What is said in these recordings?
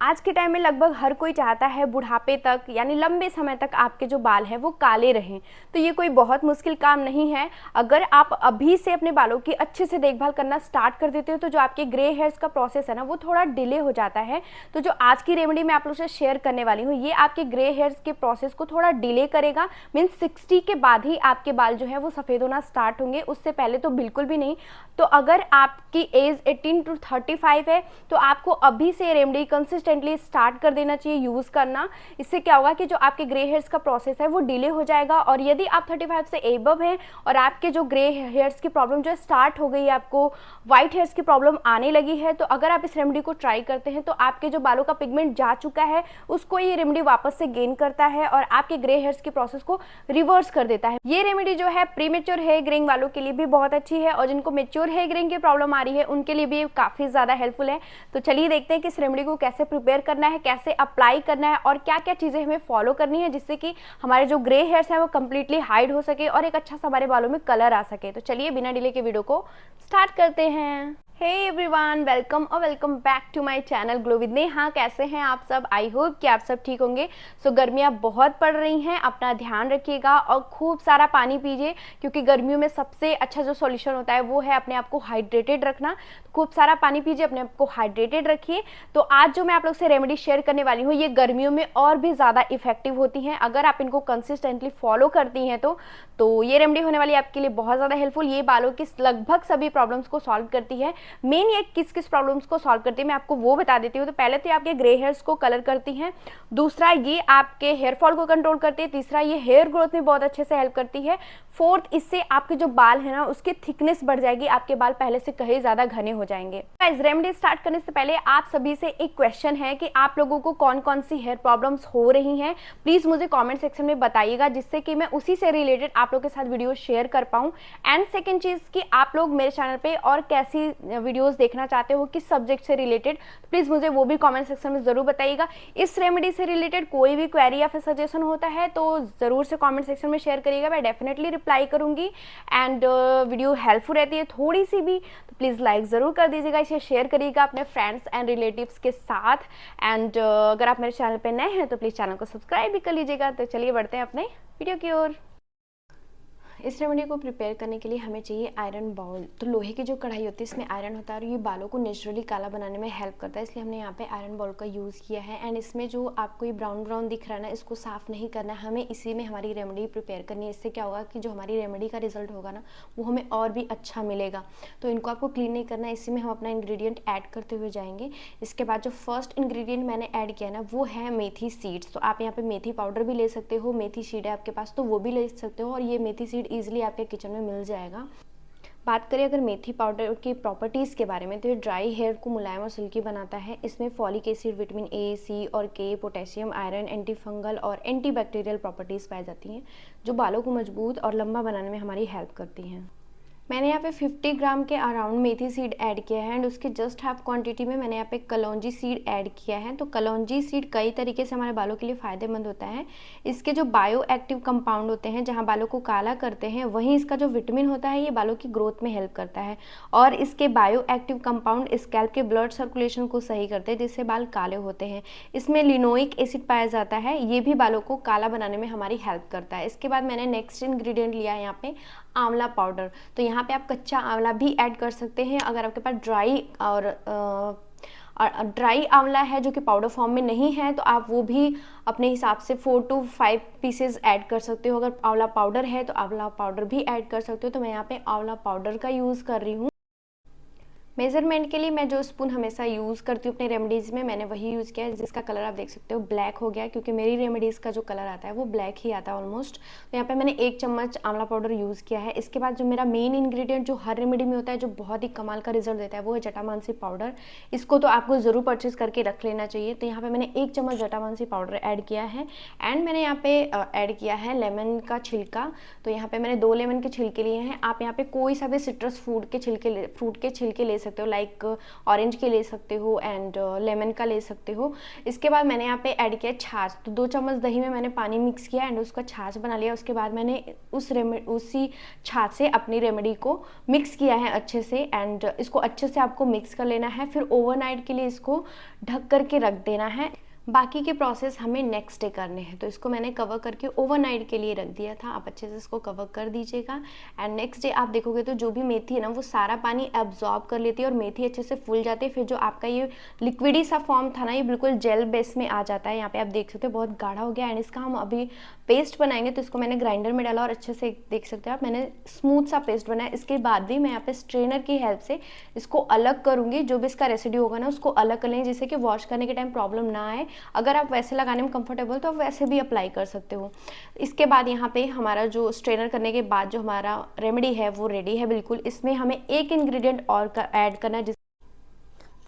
आज के टाइम में लगभग हर कोई चाहता है बुढ़ापे तक यानी लंबे समय तक आपके जो बाल हैं वो काले रहें। तो ये कोई बहुत मुश्किल काम नहीं है। अगर आप अभी से अपने बालों की अच्छे से देखभाल करना स्टार्ट कर देते हो तो जो आपके ग्रे हेयर्स का प्रोसेस है ना वो थोड़ा डिले हो जाता है। तो जो आज की रेमेडी मैं आप लोगों से शेयर करने वाली हूँ ये आपके ग्रे हेयर्स के प्रोसेस को थोड़ा डिले करेगा। मीन्स 60 के बाद ही आपके बाल जो है वो सफ़ेद होना स्टार्ट होंगे, उससे पहले तो बिल्कुल भी नहीं। तो अगर आपकी एज 18 to 35 है तो आपको अभी से रेमेडी कंसिस्टेंटली स्टार्ट कर देना चाहिए यूज़ करना। इससे क्या होगा कि जो आपके ग्रे हेयर्स का प्रोसेस है वो डिले हो जाएगा। और यदि आप 35 से एबव हैं और आपके जो ग्रे हेयर्स की प्रॉब्लम जो स्टार्ट हो गई है, आपको व्हाइट हेयर्स की प्रॉब्लम आने लगी है, तो अगर आप इस रेमेडी को ट्राई करते हैं तो आपके जो बालों का पिगमेंट जा चुका है उसको ये रेमेडी वापस से गेन करता है और आपके ग्रे हेयर्स के प्रोसेस को रिवर्स कर देता है। ये रेमेडी जो है प्रीमेच्योर हेयर ग्रेइंग वालों के लिए भी बहुत अच्छी है और जिनको मेच्योर हेयर ग्रेइंग की प्रॉब्लम आ रही है उनके लिए भी काफ़ी ज़्यादा हेल्पफुल है। तो चलिए देखते हैं कि इस रेमेडी को कैसे प्रिपेयर करना है, कैसे अप्लाई करना है और क्या क्या चीज़ें हमें फॉलो करनी है जिससे कि हमारे जो ग्रे हेयर्स हैं वो कम्प्लीटली हाइड हो सके और एक अच्छा सा हमारे बालों में कलर आ सके। तो चलिए बिना डिले के वीडियो को स्टार्ट करते हैं। Hey everyone, welcome back to my channel glow with Neha. कैसे हैं आप सब? आई होप कि आप सब ठीक होंगे। सो गर्मियाँ बहुत पड़ रही हैं, अपना ध्यान रखिएगा और खूब सारा पानी पीजिए क्योंकि गर्मियों में सबसे अच्छा जो सॉल्यूशन होता है वो है अपने आप को हाइड्रेटेड रखना। खूब सारा पानी पीजिए, अपने आप को हाइड्रेटेड रखिए। तो आज जो मैं आप लोग से रेमेडी शेयर करने वाली हूँ ये गर्मियों में और भी ज़्यादा इफेक्टिव होती हैं अगर आप इनको कंसिस्टेंटली फॉलो करती हैं तो ये रेमेडी होने वाली है आपके लिए बहुत ज़्यादा हेल्पफुल। ये बालों की लगभग सभी प्रॉब्लम्स को सॉल्व करती है। मेन ये किस किस प्रॉब्लम्स को सॉल्व करती है मैं आपको वो बता देती हूँ। तो पहले तो ये आपके ग्रे हेयर्स को कलर करती हैं, दूसरा ये आपके हेयर फॉल को कंट्रोल करती है, तीसरा ये हेयर ग्रोथ में बहुत अच्छे से हेल्प करती है, फोर्थ इससे आपके जो बाल है ना उसकी थिकनेस बढ़ जाएगी, आपके बाल पहले से कहीं ज़्यादा घने हो जाएंगे। इस रेमेडी स्टार्ट करने से पहले आप सभी से एक क्वेश्चन है कि आप लोगों को कौन कौन सी हेयर प्रॉब्लम्स हो रही हैं, प्लीज़ मुझे कॉमेंट सेक्शन में बताइएगा जिससे कि मैं उसी से रिलेटेड आप लोगों के साथ वीडियो शेयर कर पाऊँ। एंड सेकेंड चीज़ कि आप लोग मेरे चैनल पर और कैसी वीडियोस देखना चाहते हो, किस सब्जेक्ट से रिलेटेड, प्लीज़ मुझे वो भी कमेंट सेक्शन में ज़रूर बताइएगा। इस रेमेडी से रिलेटेड कोई भी क्वेरी या फिर सजेशन होता है तो ज़रूर से कमेंट सेक्शन में शेयर करिएगा, मैं डेफिनेटली रिप्लाई करूँगी। एंड वीडियो हेल्पफुल रहती है थोड़ी सी भी तो प्लीज़ लाइक ज़रूर कर दीजिएगा, इसे शेयर करिएगा अपने फ्रेंड्स एंड रिलेटिव्स के साथ। एंड अगर आप मेरे चैनल पर नए हैं तो प्लीज़ चैनल को सब्सक्राइब भी कर लीजिएगा। तो चलिए बढ़ते हैं अपने वीडियो की ओर। इस रेमेडी को प्रिपेयर करने के लिए हमें चाहिए आयरन बाउल। तो लोहे की जो कढ़ाई होती है इसमें आयरन होता है और ये बालों को नेचुरली काला बनाने में हेल्प करता है, इसलिए हमने यहाँ पे आयरन बाउल का यूज़ किया है। एंड इसमें जो आपको ये ब्राउन ब्राउन दिख रहा है ना, इसको साफ़ नहीं करना है, हमें इसी में हमारी रेमेडी प्रिपेयर करनी है। इससे क्या होगा कि जो हमारी रेमेडी का रिजल्ट होगा ना वो हमें और भी अच्छा मिलेगा। तो इनको आपको क्लीन नहीं करना है, इसी में हम अपना इंग्रेडिएंट ऐड करते हुए जाएंगे। इसके बाद जो फर्स्ट इंग्रेडिएंट मैंने ऐड किया ना वो है मेथी सीड्स। तो आप यहाँ पे मेथी पाउडर भी ले सकते हो, मेथी सीड है आपके पास तो वो भी ले सकते हो और ये मेथी सीड ईजिली आपके किचन में मिल जाएगा। बात करें अगर मेथी पाउडर की प्रॉपर्टीज़ के बारे में तो ये ड्राई हेयर को मुलायम और सिल्की बनाता है। इसमें फॉलिक एसिड, विटामिन ए, सी और के, पोटेशियम, आयरन, एंटी फंगल और एंटी बैक्टीरियल प्रॉपर्टीज़ पाई जाती हैं जो बालों को मजबूत और लंबा बनाने में हमारी हेल्प करती हैं। मैंने यहाँ पे 50 ग्राम के अराउंड मेथी सीड ऐड किया है एंड उसके जस्ट हाफ क्वांटिटी में मैंने यहाँ पे कलौंजी सीड ऐड किया है। तो कलौंजी सीड कई तरीके से हमारे बालों के लिए फ़ायदेमंद होता है। इसके जो बायो एक्टिव कंपाउंड होते हैं जहाँ बालों को काला करते हैं, वहीं इसका जो विटामिन होता है ये बालों की ग्रोथ में हेल्प करता है और इसके बायो एक्टिव कंपाउंड स्कैल्प के ब्लड सर्कुलेशन को सही करते हैं जिससे बाल काले होते हैं। इसमें लिनोइक एसिड पाया जाता है, ये भी बालों को काला बनाने में हमारी हेल्प करता है। इसके बाद मैंने नेक्स्ट इंग्रेडिएंट लिया है यहाँ पे आंवला पाउडर। तो यहाँ पे आप कच्चा आंवला भी ऐड कर सकते हैं अगर आपके पास ड्राई आंवला है जो कि पाउडर फॉर्म में नहीं है तो आप वो भी अपने हिसाब से 4 to 5 पीसेज ऐड कर सकते हो। अगर आंवला पाउडर है तो आंवला पाउडर भी ऐड कर सकते हो। तो मैं यहाँ पे आंवला पाउडर का यूज़ कर रही हूँ। मेजरमेंट के लिए मैं जो स्पून हमेशा यूज़ करती हूँ अपने रेमेडीज़ में मैंने वही यूज़ किया है जिसका कलर आप देख सकते हो ब्लैक हो गया क्योंकि मेरी रेमेडीज़ का जो कलर आता है वो ब्लैक ही आता है ऑलमोस्ट। तो यहाँ पे मैंने 1 चम्मच आंवला पाउडर यूज़ किया है। इसके बाद जो मेरा मेन इंग्रेडिएंट जो हर रेमेडी में होता है जो बहुत ही कमाल का रिजल्ट देता है वो है जटामांसी पाउडर। इसको तो आपको ज़रूर परचेज़ करके रख लेना चाहिए। तो यहाँ पर मैंने 1 चम्मच जटामांसी पाउडर ऐड किया है एंड मैंने यहाँ पे ऐड किया है लेमन का छिलका। तो यहाँ पर मैंने 2 लेमन के छिलके लिए हैं। आप यहाँ पर कोई सा भी सिट्रस फ्रूट के छिलके ले सकते हो, लाइक ऑरेंज के ले सकते हो एंड लेमन का ले सकते हो। इसके बाद मैंने यहाँ पे ऐड किया छाछ, तो 2 चम्मच दही में मैंने पानी मिक्स किया एंड उसका छाछ बना लिया। उसके बाद मैंने उसी छाछ से अपनी रेमेडी को मिक्स किया है अच्छे से एंड इसको अच्छे से आपको मिक्स कर लेना है। फिर ओवरनाइट के लिए इसको ढक करके रख देना है। बाकी के प्रोसेस हमें नेक्स्ट डे करने हैं, तो इसको मैंने कवर करके ओवरनाइट के लिए रख दिया था। आप अच्छे से इसको कवर कर दीजिएगा एंड नेक्स्ट डे आप देखोगे तो जो भी मेथी है ना वो सारा पानी एब्जॉर्ब कर लेती है और मेथी अच्छे से फूल जाती है। फिर जो आपका ये लिक्विडी सा फॉर्म था ना, ये बिल्कुल जेल बेस में आ जाता है। यहाँ पे आप देख सकते हो बहुत गाढ़ा हो गया एंड इसका हम अभी पेस्ट बनाएंगे, तो इसको मैंने ग्राइंडर में डाला और अच्छे से देख सकते हो आप, मैंने स्मूथ सा पेस्ट बनाया। इसके बाद भी मैं यहाँ पे स्ट्रेनर की हेल्प से इसको अलग करूँगी, जो भी इसका रेसिड्यू होगा ना उसको अलग कर लेंगे, जिससे कि वॉश करने के टाइम प्रॉब्लम ना आए। अगर आप वैसे लगाने में कंफर्टेबल तो आप वैसे भी अप्लाई कर सकते हो। इसके बाद यहाँ पे हमारा जो स्ट्रेनर करने के बाद जो हमारा रेमेडी है वो रेडी है बिल्कुल। इसमें हमें एक इंग्रेडिएंट और ऐड करना है,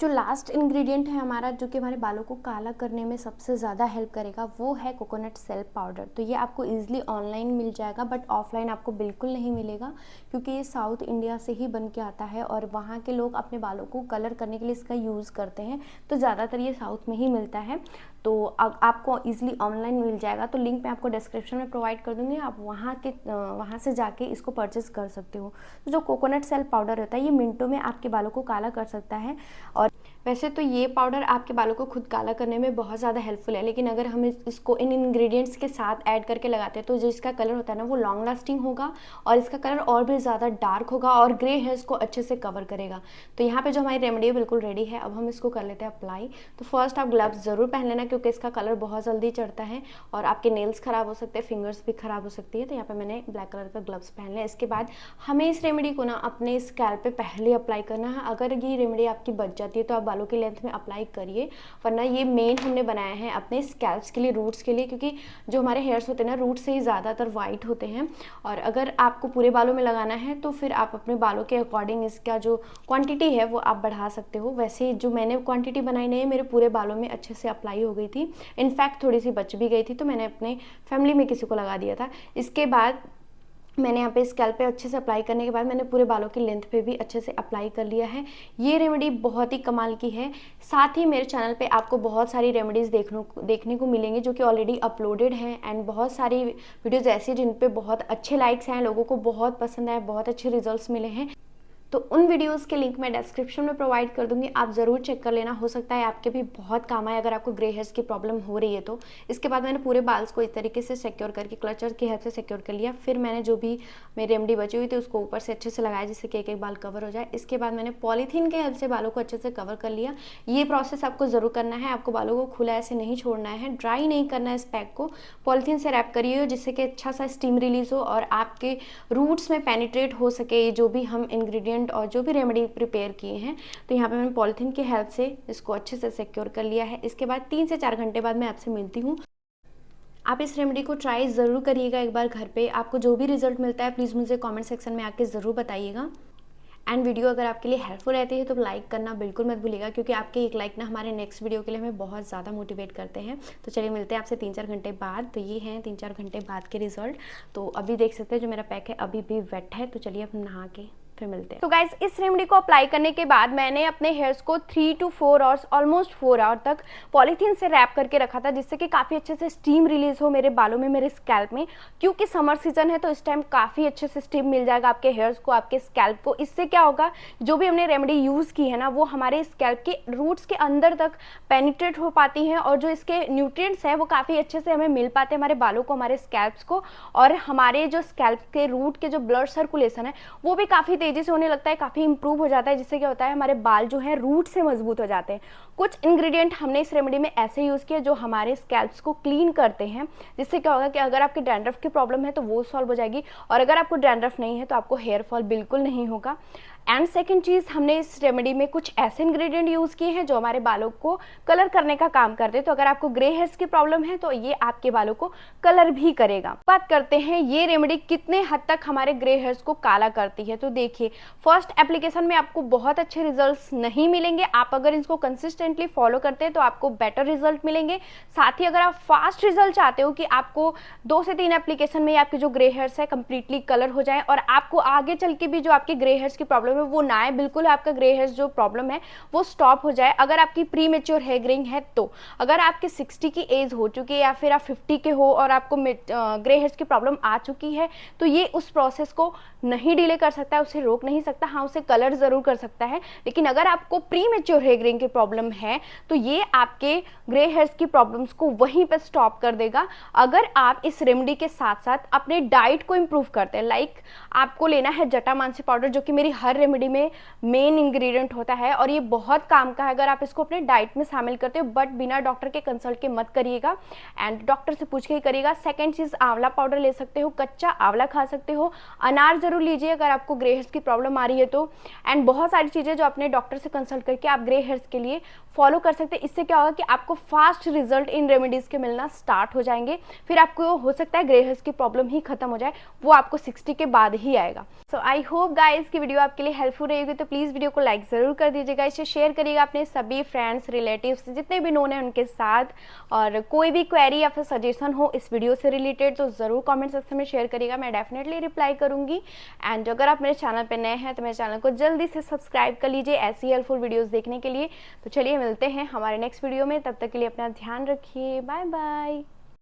जो लास्ट इंग्रेडिएंट है हमारा, जो कि हमारे बालों को काला करने में सबसे ज़्यादा हेल्प करेगा, वो है कोकोनट सेल्फ पाउडर। तो ये आपको इजीली ऑनलाइन मिल जाएगा, बट ऑफलाइन आपको बिल्कुल नहीं मिलेगा, क्योंकि ये साउथ इंडिया से ही बन के आता है और वहाँ के लोग अपने बालों को कलर करने के लिए इसका यूज़ करते हैं। तो ज़्यादातर ये साउथ में ही मिलता है, तो आपको ईजिली ऑनलाइन मिल जाएगा। तो लिंक मैं आपको डिस्क्रिप्शन में प्रोवाइड कर दूँगी, आप वहाँ से जाके इसको परचेज़ कर सकते हो। तो जो कोकोनट सेल्फ पाउडर होता है ये मिनटों में आपके बालों को काला कर सकता है। और वैसे तो ये पाउडर आपके बालों को खुद काला करने में बहुत ज़्यादा हेल्पफुल है, लेकिन अगर हम इसको इन इंग्रेडिएंट्स के साथ ऐड करके लगाते हैं तो जो इसका कलर होता है ना वो लॉन्ग लास्टिंग होगा और इसका कलर और भी ज़्यादा डार्क होगा और ग्रे हेयर्स को अच्छे से कवर करेगा। तो यहाँ पे जो हमारी रेमेडी बिल्कुल रेडी है। अब हम इसको कर लेते हैं अप्लाई। तो फर्स्ट आप ग्लव्स ज़रूर पहन लेना, क्योंकि इसका कलर बहुत जल्दी चढ़ता है और आपके नेल्स ख़राब हो सकते हैं, फिंगर्स भी ख़राब हो सकती है। तो यहाँ पर मैंने ब्लैक कलर का ग्लव्स पहन लिया। इसके बाद हमें इस रेमेडी को ना अपने स्कैल्प पे पहले अप्लाई करना है। अगर ये रेमेडी आपकी बच जाती है तो आप बालों की लेंथ में अप्लाई करिए, वरना ये मेन हमने बनाया है अपने स्कैल्प्स के लिए, रूट्स के लिए, क्योंकि जो हमारे हेयर्स होते हैं ना रूट से ही ज़्यादातर वाइट होते हैं। और अगर आपको पूरे बालों में लगाना है तो फिर आप अपने बालों के अकॉर्डिंग इसका जो क्वांटिटी है वो आप बढ़ा सकते हो। वैसे जो मैंने क्वांटिटी बनाई नहीं है, मेरे पूरे बालों में अच्छे से अप्लाई हो गई थी। इनफैक्ट थोड़ी सी बच भी गई थी, तो मैंने अपने फैमिली में किसी को लगा दिया था। इसके बाद मैंने यहाँ पे स्कैल्प पे अच्छे से अप्लाई करने के बाद मैंने पूरे बालों की लेंथ पे भी अच्छे से अप्लाई कर लिया है। ये रेमेडी बहुत ही कमाल की है। साथ ही मेरे चैनल पे आपको बहुत सारी रेमेडीज़ देखने को मिलेंगी जो कि ऑलरेडी अपलोडेड हैं एंड बहुत सारी वीडियोज़ ऐसी जिन पे बहुत अच्छे लाइक्स हैं, लोगों को बहुत पसंद आए, बहुत अच्छे रिजल्ट्स मिले हैं। तो उन वीडियोस के लिंक मैं डिस्क्रिप्शन में प्रोवाइड कर दूंगी, आप ज़रूर चेक कर लेना, हो सकता है आपके भी बहुत काम आए अगर आपको ग्रे हेयर्स की प्रॉब्लम हो रही है तो। इसके बाद मैंने पूरे बाल्स को इस तरीके से सिक्योर करके क्लचर की हेल्प से सिक्योर कर लिया। फिर मैंने जो भी मेरी रेमेडी बची हुई थी उसको ऊपर से अच्छे से लगाया, जिससे कि एक बाल कवर हो जाए। इसके बाद मैंने पॉलीथीन की हेल्प से बालों को अच्छे से कवर कर लिया। ये प्रोसेस आपको ज़रूर करना है, आपको बालों को खुला ऐसे नहीं छोड़ना है, ड्राई नहीं करना है। इस पैक को पॉलीथीन से रैप करिए जिससे कि अच्छा सा स्टीम रिलीज हो और आपके रूट्स में पेनिट्रेट हो सके जो भी हम इंग्रेडिएंट और जो भी रेमेडी प्रिपेयर किए हैं। तो यहाँ पे मैंने पॉलीथीन की हेल्प से इसको अच्छे से सिक्योर कर लिया है। इसके बाद 3 से 4 घंटे बाद मैं आपसे मिलती हूँ। आप इस रेमेडी को ट्राई ज़रूर करिएगा एक बार घर पे। आपको जो भी रिजल्ट मिलता है प्लीज़ मुझे कमेंट सेक्शन में आके ज़रूर बताइएगा। एंड वीडियो अगर आपके लिए हेल्पफुल रहती है तो लाइक करना बिल्कुल मत भूलिएगा, क्योंकि आपके एक लाइक ना हमारे नेक्स्ट वीडियो के लिए हमें बहुत ज़्यादा मोटिवेट करते हैं। तो चलिए मिलते हैं आपसे 3-4 घंटे बाद। तो ये हैं 3-4 घंटे बाद के रिजल्ट। तो अभी देख सकते हैं जो मेरा पैक है अभी भी वेट है। तो चलिए अब नहा के फिर मिलते हैं। तो गाइज इस रेमेडी को अप्लाई करने के बाद मैंने अपने हेयर्स को 3 to 4 आवर्स ऑलमोस्ट 4 आवर तक पॉलीथीन से रैप करके रखा था, जिससे कि काफ़ी अच्छे से स्टीम रिलीज हो मेरे बालों में, मेरे स्कैल्प में। क्योंकि समर सीजन है तो इस टाइम काफ़ी अच्छे से स्टीम मिल जाएगा आपके हेयर्स को, आपके स्कैल्प को। इससे क्या होगा, जो भी हमने रेमेडी यूज़ की है ना वो हमारे स्कैल्प के रूट्स के अंदर तक पेनिट्रेट हो पाती हैं और जो इसके न्यूट्रिएंट्स हैं वो काफ़ी अच्छे से हमें मिल पाते हैं हमारे बालों को, हमारे स्कैल्प्स को। और हमारे जो स्कैल्प के रूट के जो ब्लड सर्कुलेशन है वो भी काफ़ी तेज़ी से होने लगता है, काफ़ी इंप्रूव हो जाता है, जिससे क्या होता है हमारे बाल जो है रूट से मजबूत हो जाते हैं। कुछ इंग्रेडिएंट हमने इस रेमेडी में ऐसे यूज़ किए जो हमारे स्कैल्प्स को क्लीन करते हैं, जिससे क्या होगा कि अगर आपके डैंड्रफ की प्रॉब्लम है तो वो सॉल्व हो जाएगी, और अगर आपको डैंड्रफ नहीं है तो आपको हेयर फॉल बिल्कुल नहीं होगा। एंड सेकेंड चीज़, हमने इस रेमेडी में कुछ ऐसे इंग्रेडिएंट यूज़ किए हैं जो हमारे बालों को कलर करने का काम करते हैं। तो अगर आपको ग्रे हेयर्स की प्रॉब्लम है तो ये आपके बालों को कलर भी करेगा। बात करते हैं ये रेमेडी कितने हद तक हमारे ग्रे हेयर्स को काला करती है। तो देखिए, फर्स्ट एप्लीकेशन में आपको बहुत अच्छे रिजल्ट्स नहीं मिलेंगे। आप अगर इसको कंसिस्टेंटली फॉलो करते हैं तो आपको बेटर रिजल्ट मिलेंगे। साथ ही अगर आप फास्ट रिजल्ट चाहते हो कि आपको 2 से 3 एप्लीकेशन में आपके जो ग्रे हेयर्स है कंप्लीटली कलर हो जाए और आपको आगे चल के भी जो आपके ग्रे हेयर्स की प्रॉब्लम प्रॉब्लम है वो ना आए, बिल्कुल आपका ग्रे हेयर्स जो प्रॉब्लम है वो स्टॉप हो जाए। अगर आपकी प्री मेच्योर हेयर ग्रेइंग है तो अगर आपके 60 की एज हो चुकी है या फिर आप 50 के हो और आपको ग्रे हेयर्स की प्रॉब्लम आ चुकी है तो ये उस प्रोसेस को नहीं डिले कर सकता है, उसे रोक नहीं सकता। हाँ, उसे कलर ज़रूर कर सकता है, लेकिन अगर आपको प्री मेच्योर हेयर ग्रेइंग की प्रॉब्लम है तो ये आपके ग्रे हेयर्स की प्रॉब्लम्स को वहीं पर स्टॉप कर देगा। अगर आप इस रेमेडी के साथ साथ अपने डाइट को इम्प्रूव करते हैं, लाइक आपको लेना है जटामांसी पाउडर जो कि मेरी हर रेमेडी में मेन इंग्रेडिएंट होता है और ये बहुत काम का है। अगर आप इसको अपने डाइट में शामिल करते हो बट बिना डॉक्टर के कंसल्ट के मत करिएगा एंड डॉक्टर से पूछ के ही करिएगा। सेकेंड चीज़, आंवला पाउडर ले सकते हो, कच्चा आंवला खा सकते हो, अनार जरूर लीजिए अगर आपको ग्रे हेयर्स की प्रॉब्लम आ रही है तो। एंड बहुत सारी चीज़ें जो अपने डॉक्टर से कंसल्ट करके आप ग्रे हेयर्स के लिए फॉलो कर सकते हैं। इससे क्या होगा कि आपको फास्ट रिजल्ट इन रेमेडीज़ के मिलना स्टार्ट हो जाएंगे। फिर आपको हो सकता है ग्रे हेयर्स की प्रॉब्लम ही खत्म हो जाए, वो आपको 60 के बाद ही आएगा। सो आई होप गाइस की वीडियो आपके लिए हेल्पफुल रहेगी, तो प्लीज़ वीडियो को लाइक ज़रूर कर दीजिएगा, इसे शेयर करिएगा अपने सभी फ्रेंड्स रिलेटिव्स जितने भी नोन हैं उनके साथ। और कोई भी क्वेरी या फिर सजेशन हो इस वीडियो से रिलेटेड तो ज़रूर कमेंट सेक्शन में शेयर करिएगा, मैं डेफिनेटली रिप्लाई करूँगी। एंड अगर आप मेरे चैनल पर नए हैं तो मेरे चैनल को जल्दी से सब्सक्राइब कर लीजिए ऐसी हेल्पफुल वीडियोज़ देखने के लिए। तो चलिए मिलते हैं हमारे नेक्स्ट वीडियो में, तब तक के लिए अपना ध्यान रखिए, बाय बाय।